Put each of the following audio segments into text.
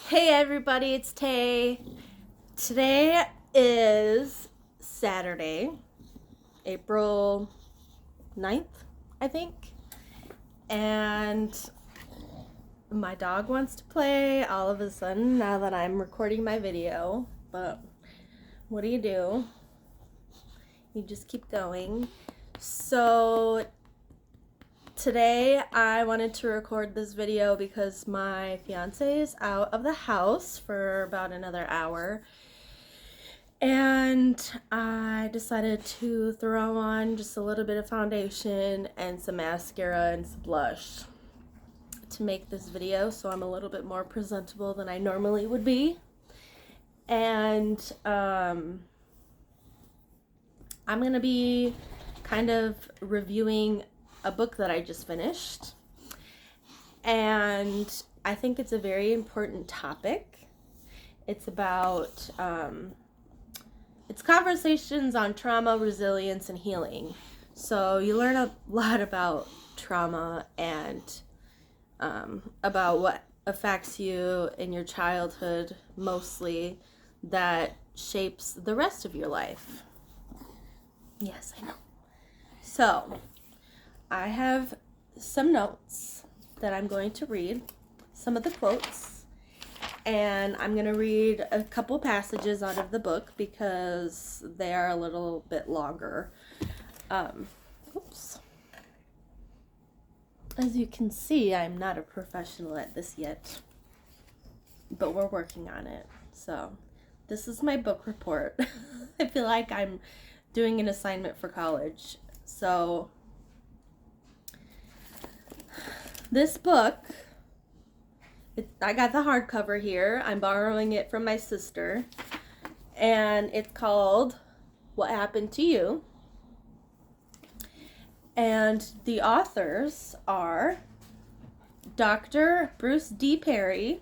Hey everybody, it's Tay. Today is Saturday, April 9th, I think. And my dog wants to play all of a sudden now that I'm recording my video. But what do? You just keep going. So today I wanted to record this video because my fiance is out of the house for about another hour, and I decided to throw on just a little bit of foundation and some mascara and some blush to make this video so I'm a little bit more presentable than I normally would be. And I'm gonna be kind of reviewing a book that I just finished, and I think it's a very important topic. It's about it's conversations on trauma, resilience, and healing. So you learn a lot about trauma and about what affects you in your childhood mostly that shapes the rest of your life. Yes, I know. So I have some notes that I'm going to read, some of the quotes, and I'm going to read a couple passages out of the book because they are a little bit longer. Oops. As you can see, I'm not a professional at this yet, but we're working on it. So this is my book report. I feel like I'm doing an assignment for college. So this book, I got the hardcover here. I'm borrowing it from my sister. And it's called What Happened to You? And the authors are Dr. Bruce D. Perry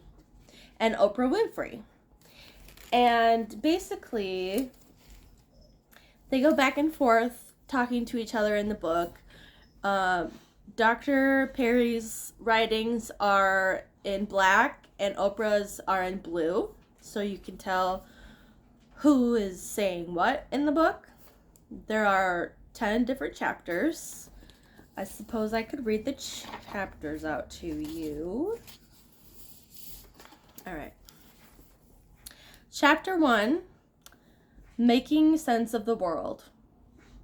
and Oprah Winfrey. And basically, they go back and forth talking to each other in the book. Dr. Perry's writings are in black and Oprah's are in blue, so you can tell who is saying what in the book. There are 10 different chapters. I suppose I could read the chapters out to you. All right. Chapter 1, Making Sense of the World.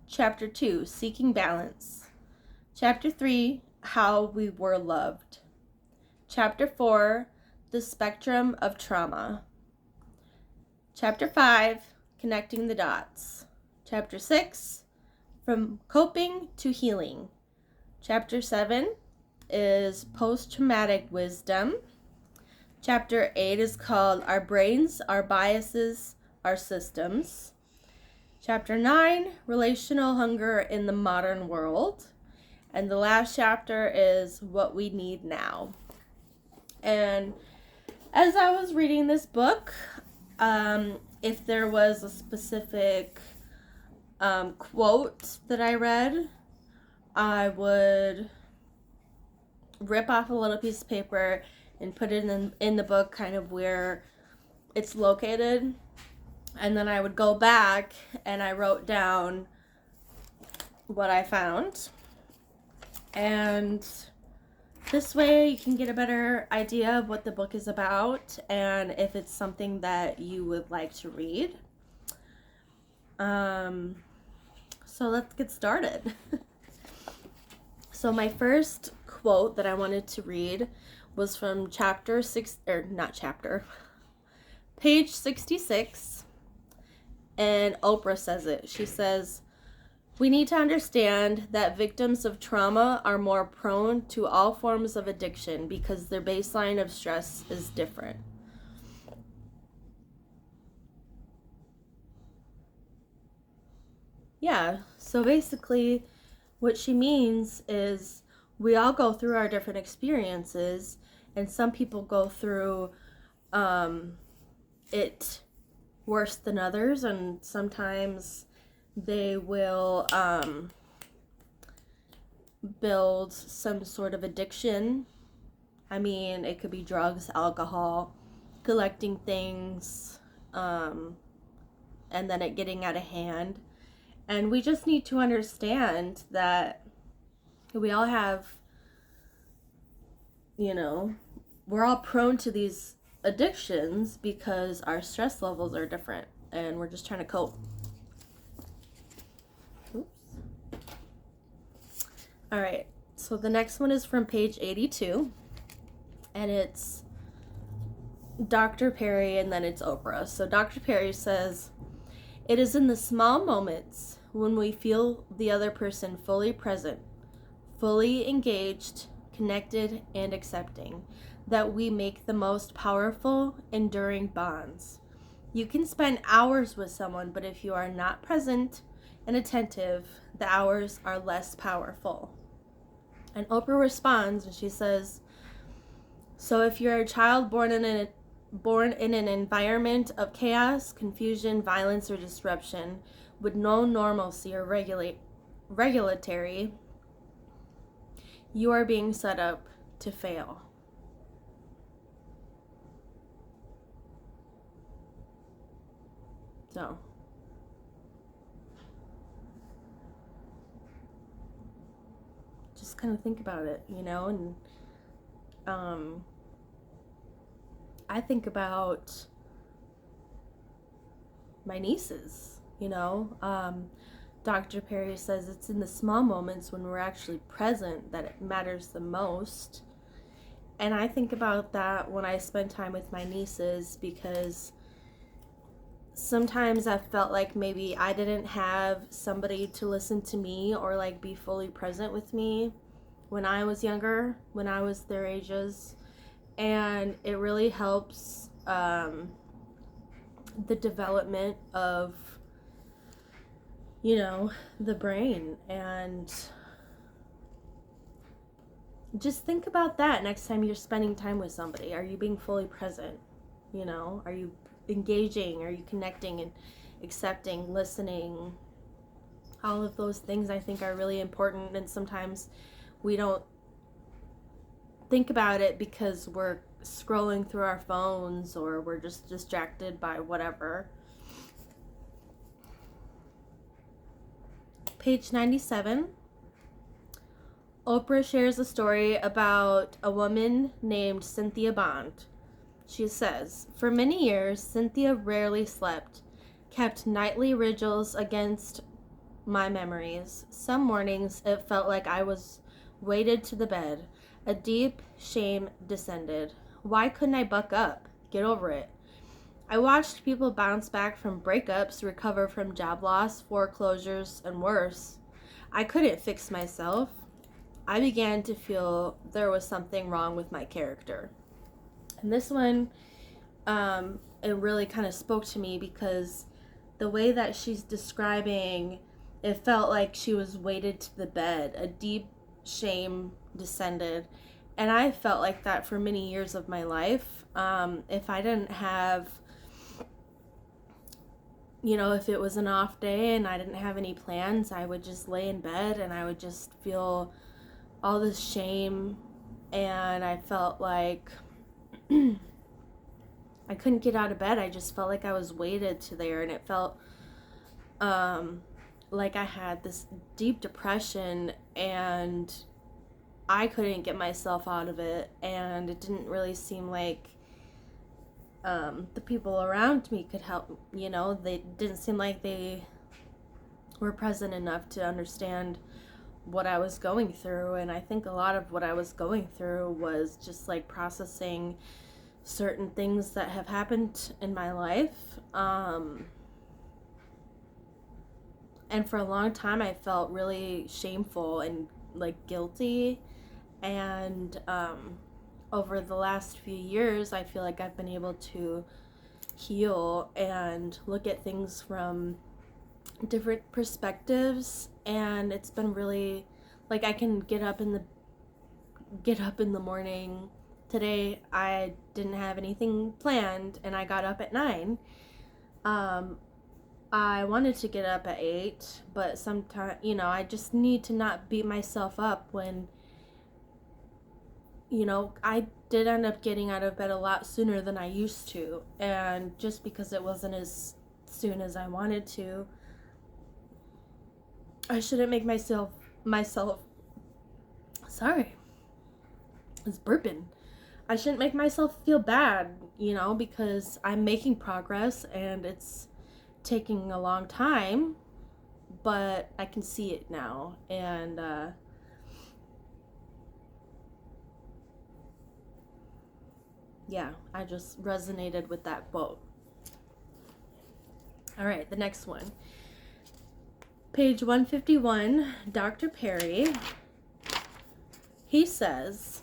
Chapter 2, Seeking Balance. Chapter 3, How We Were Loved. Chapter 4, The Spectrum of Trauma. Chapter 5, Connecting the Dots. Chapter 6, From Coping to Healing. Chapter 7 is Post-Traumatic Wisdom. Chapter 8 is called Our Brains, Our Biases, Our Systems. Chapter 9, Relational Hunger in the Modern World. And the last chapter is What We Need Now. And as I was reading this book, if there was a specific quote that I read, I would rip off a little piece of paper and put it in the book kind of where it's located. And then I would go back and I wrote down what I found. And this way you can get a better idea of what the book is about and if it's something that you would like to read. So let's get started. So my first quote that I wanted to read was from page 66, and Oprah says it. She says, "We need to understand that victims of trauma are more prone to all forms of addiction because their baseline of stress is different." Yeah, so basically what she means is we all go through our different experiences, and some people go through it worse than others, and sometimes they will build some sort of addiction. I mean, it could be drugs, alcohol, collecting things, and then it getting out of hand. And we just need to understand that we all have, we're all prone to these addictions because our stress levels are different and we're just trying to cope. Oops. All right, so the next one is from page 82, and it's Dr. Perry and then it's Oprah. So Dr. Perry says, "It is in the small moments when we feel the other person fully present, fully engaged, connected, and accepting, that we make the most powerful, enduring bonds. You can spend hours with someone, but if you are not present and attentive, the hours are less powerful." And Oprah responds and she says, "So if you're a child born in an environment of chaos, confusion, violence, or disruption, with no normalcy or regulatory, you are being set up to fail." So, just kind of think about it, and I think about my nieces, Dr. Perry says it's in the small moments when we're actually present that it matters the most. And I think about that when I spend time with my nieces, because sometimes I felt like maybe I didn't have somebody to listen to me or like be fully present with me when I was younger, when I was their ages. And it really helps the development of, the brain. And just think about that next time you're spending time with somebody. Are you being fully present? Are you engaging? Are you connecting and accepting, listening? All of those things I think are really important, and sometimes we don't think about it because we're scrolling through our phones or we're just distracted by whatever. Page 97. Oprah shares a story about a woman named Cynthia Bond. She says, "For many years, Cynthia rarely slept, kept nightly vigils against my memories. Some mornings it felt like I was weighted to the bed. A deep shame descended. Why couldn't I buck up? Get over it? I watched people bounce back from breakups, recover from job loss, foreclosures, and worse. I couldn't fix myself. I began to feel there was something wrong with my character." And this one, it really kind of spoke to me because the way that she's describing, it felt like she was weighted to the bed. A deep shame descended. And I felt like that for many years of my life. If I didn't have, if it was an off day and I didn't have any plans, I would just lay in bed and I would just feel all this shame. And I felt like I couldn't get out of bed. I just felt like I was weighted to there, and it felt like I had this deep depression and I couldn't get myself out of it, and it didn't really seem like the people around me could help. They didn't seem like they were present enough to understand what I was going through. And I think a lot of what I was going through was just like processing certain things that have happened in my life. And for a long time I felt really shameful and like guilty. And over the last few years, I feel like I've been able to heal and look at things from different perspectives, and it's been really like I can get up in the morning. Today I didn't have anything planned and I got up at 9. I wanted to get up at 8, but sometimes, I just need to not beat myself up when, I did end up getting out of bed a lot sooner than I used to. And just because it wasn't as soon as I wanted to, I shouldn't make myself, sorry, it's burping. I shouldn't make myself feel bad, because I'm making progress and it's taking a long time, but I can see it now. And, yeah, I just resonated with that quote. All right, the next one. Page 151, Dr. Perry. He says,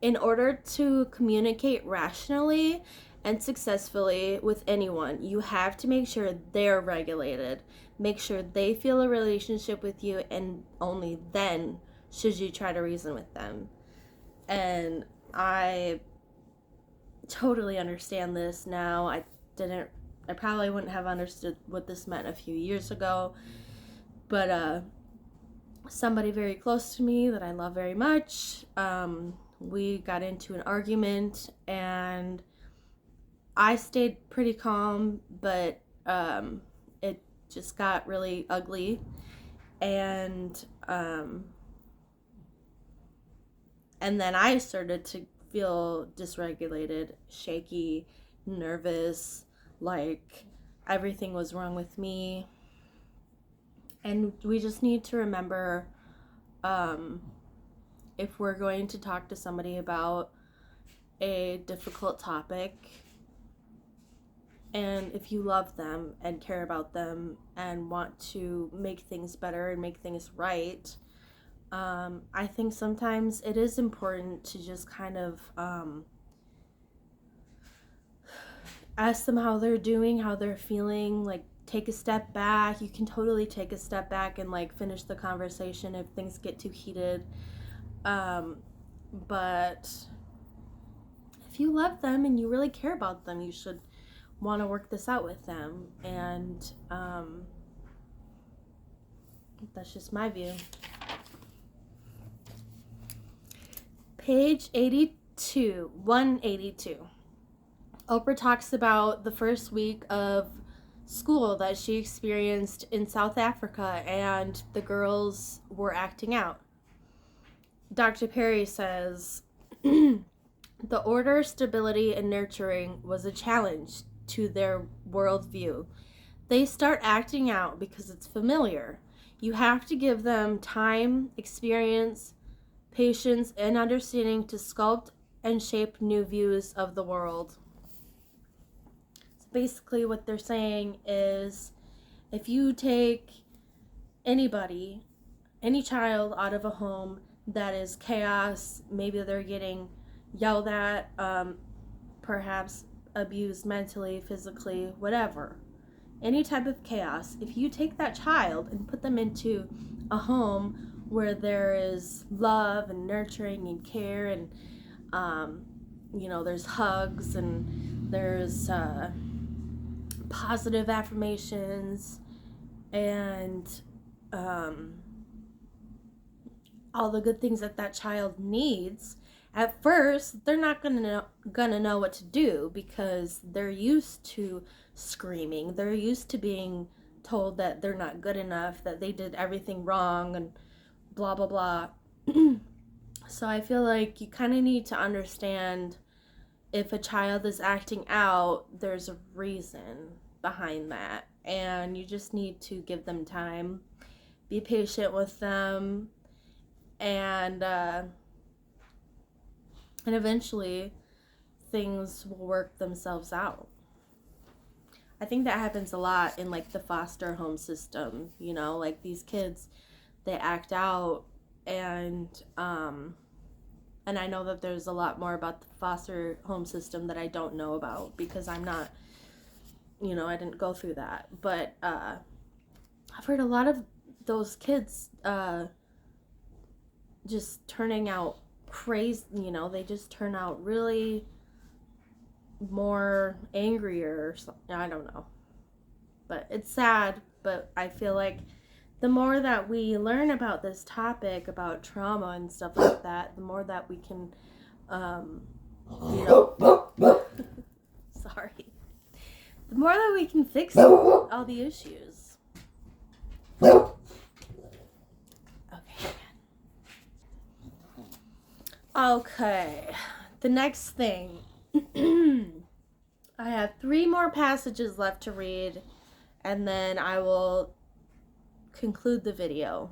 in order to communicate rationally and successfully with anyone, you have to make sure they're regulated. Make sure they feel a relationship with you, and only then should you try to reason with them. And I totally understand this now. I probably wouldn't have understood what this meant a few years ago, but somebody very close to me that I love very much, we got into an argument, and I stayed pretty calm, but it just got really ugly, and then I started to feel dysregulated, shaky, nervous, like everything was wrong with me. And we just need to remember, if we're going to talk to somebody about a difficult topic, and if you love them and care about them and want to make things better and make things right, I think sometimes it is important to just kind of ask them how they're doing, how they're feeling, like take a step back. You can totally take a step back and like finish the conversation if things get too heated. But if you love them and you really care about them, you should want to work this out with them. And that's just my view. Page 182. Oprah talks about the first week of school that she experienced in South Africa, and the girls were acting out. Dr. Perry says, the order, stability, and nurturing was a challenge to their worldview. They start acting out because it's familiar. You have to give them time, experience, patience, and understanding to sculpt and shape new views of the world. Basically what they're saying is, if you take any child out of a home that is chaos, maybe they're getting yelled at, perhaps abused mentally, physically, whatever, any type of chaos, if you take that child and put them into a home where there is love and nurturing and care, and there's hugs and there's positive affirmations and all the good things that child needs, at first they're not gonna know what to do, because they're used to screaming, they're used to being told that they're not good enough, that they did everything wrong, and blah blah blah. So I feel like you kind of need to understand, if a child is acting out, there's a reason behind that, and you just need to give them time, be patient with them, and eventually things will work themselves out. I think that happens a lot in like the foster home system, like these kids, they act out, and I know that there's a lot more about the foster home system that I don't know about, because I'm not, I didn't go through that. But I've heard a lot of those kids just turning out crazy, they just turn out really more angrier or something. I don't know. But it's sad, but I feel like the more that we learn about this topic, about trauma and stuff like that, the more that we can You know, sorry. The more that we can fix all the issues. Okay. The next thing. I have 3 more passages left to read, and then I will conclude the video.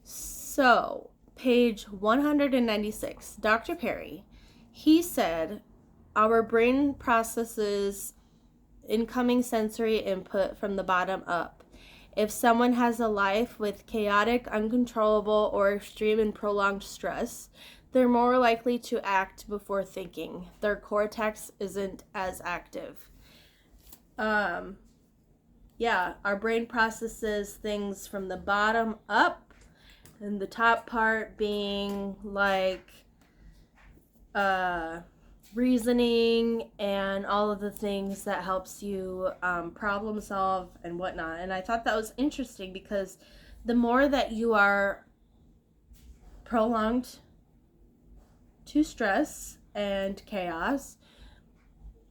So, page 196, Dr. Perry, he said, our brain processes incoming sensory input from the bottom up. If someone has a life with chaotic, uncontrollable, or extreme and prolonged stress, they're more likely to act before thinking. Their cortex isn't as active. Yeah, our brain processes things from the bottom up, and the top part being like reasoning and all of the things that helps you problem solve and whatnot. And I thought that was interesting because the more that you are prolonged to stress and chaos,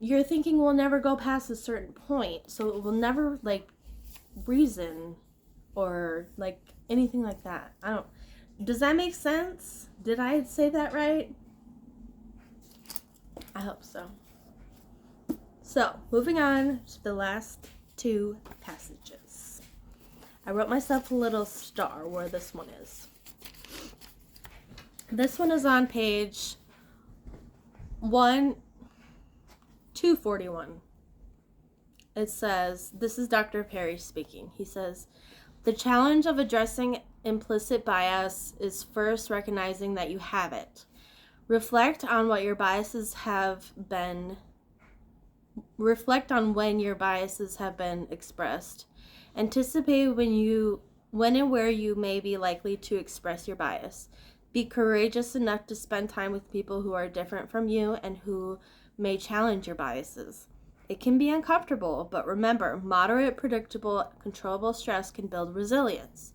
your thinking will never go past a certain point. So it will never like reason or like anything like that. Does that make sense? Did I say that right? I hope so. So, moving on to the last 2 passages. I wrote myself a little star where this one is. This one is on page 241. It says, this is Dr. Perry speaking. He says, the challenge of addressing implicit bias is first recognizing that you have it. Reflect on when your biases have been expressed. Anticipate when and where you may be likely to express your bias. Be courageous enough to spend time with people who are different from you and who may challenge your biases. It can be uncomfortable, but remember, moderate, predictable, controllable stress can build resilience,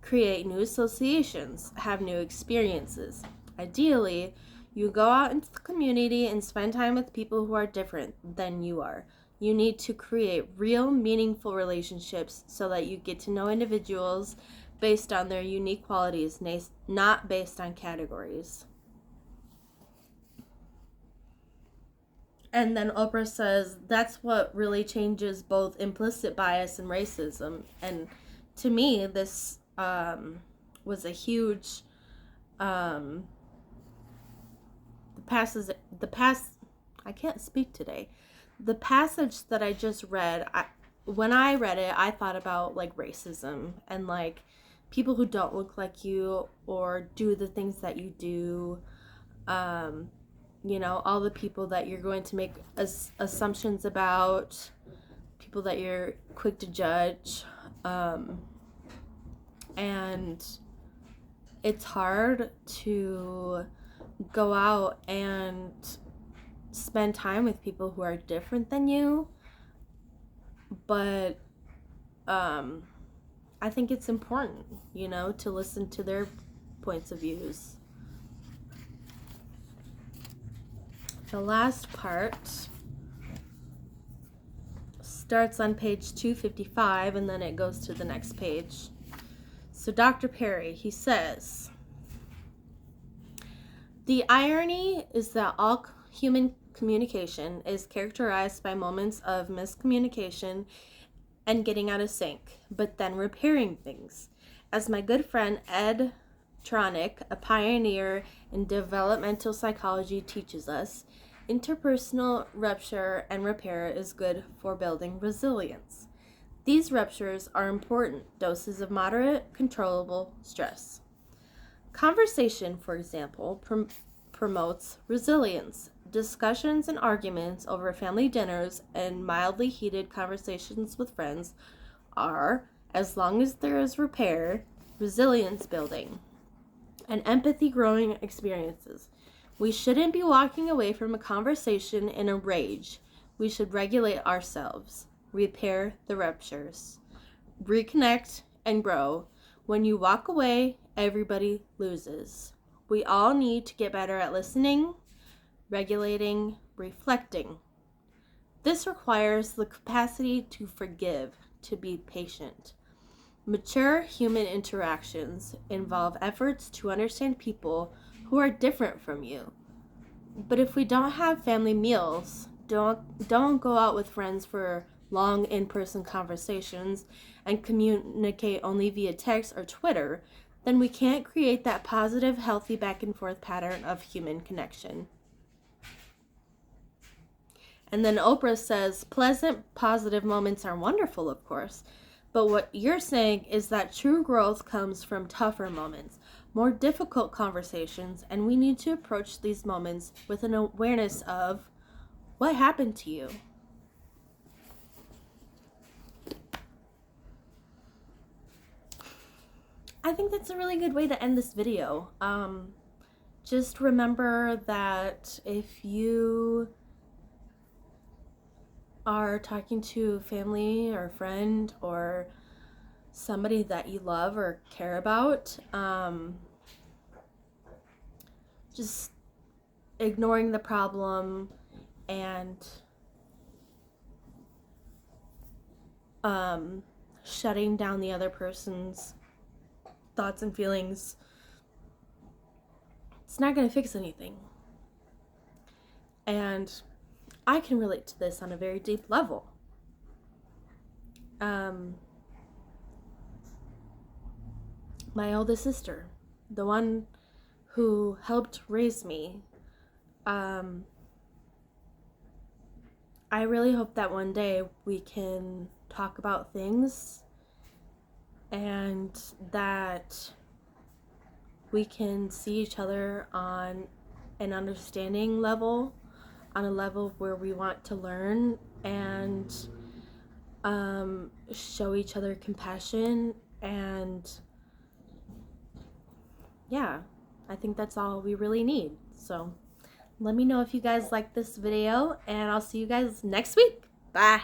create new associations, have new experiences. Ideally, you go out into the community and spend time with people who are different than you are. You need to create real, meaningful relationships so that you get to know individuals based on their unique qualities, not based on categories. And then Oprah says that's what really changes both implicit bias and racism. And to me, this was a huge I can't speak today. The passage that I just read, when I read it, I thought about like racism and like people who don't look like you or do the things that you do. You know, all the people that you're going to make assumptions about, people that you're quick to judge. And it's hard to go out and spend time with people who are different than you, but I think it's important, you know, to listen to their points of views. The last part starts on page 255 and then it goes to the next page. So Dr. Perry, he says, the irony is that all human communication is characterized by moments of miscommunication and getting out of sync, but then repairing things. As my good friend Ed Tronick, a pioneer in developmental psychology, teaches us, interpersonal rupture and repair is good for building resilience. These ruptures are important doses of moderate, controllable stress. Conversation, for example, promotes resilience. Discussions and arguments over family dinners and mildly heated conversations with friends are, as long as there is repair, resilience building, and empathy growing experiences. We shouldn't be walking away from a conversation in a rage. We should regulate ourselves, repair the ruptures, reconnect, and grow. When you walk away, everybody loses. We all need to get better at listening, regulating, reflecting. This requires the capacity to forgive, to be patient. Mature human interactions involve efforts to understand people who are different from you. But if we don't have family meals, don't go out with friends for long in-person conversations, and communicate only via text or Twitter, then we can't create that positive, healthy back and forth pattern of human connection. And then Oprah says, pleasant, positive moments are wonderful, of course. But what you're saying is that true growth comes from tougher moments, more difficult conversations, and we need to approach these moments with an awareness of what happened to you. I think that's a really good way to end this video. Just remember that if you are talking to family or friend or somebody that you love or care about, just ignoring the problem and shutting down the other person's thoughts and feelings, it's not going to fix anything. And I can relate to this on a very deep level. My oldest sister, the one who helped raise me, I really hope that one day we can talk about things and that we can see each other on an understanding level, on a level where we want to learn and show each other compassion. And yeah, I think that's all we really need. So let me know if you guys like this video, and I'll see you guys next week. Bye.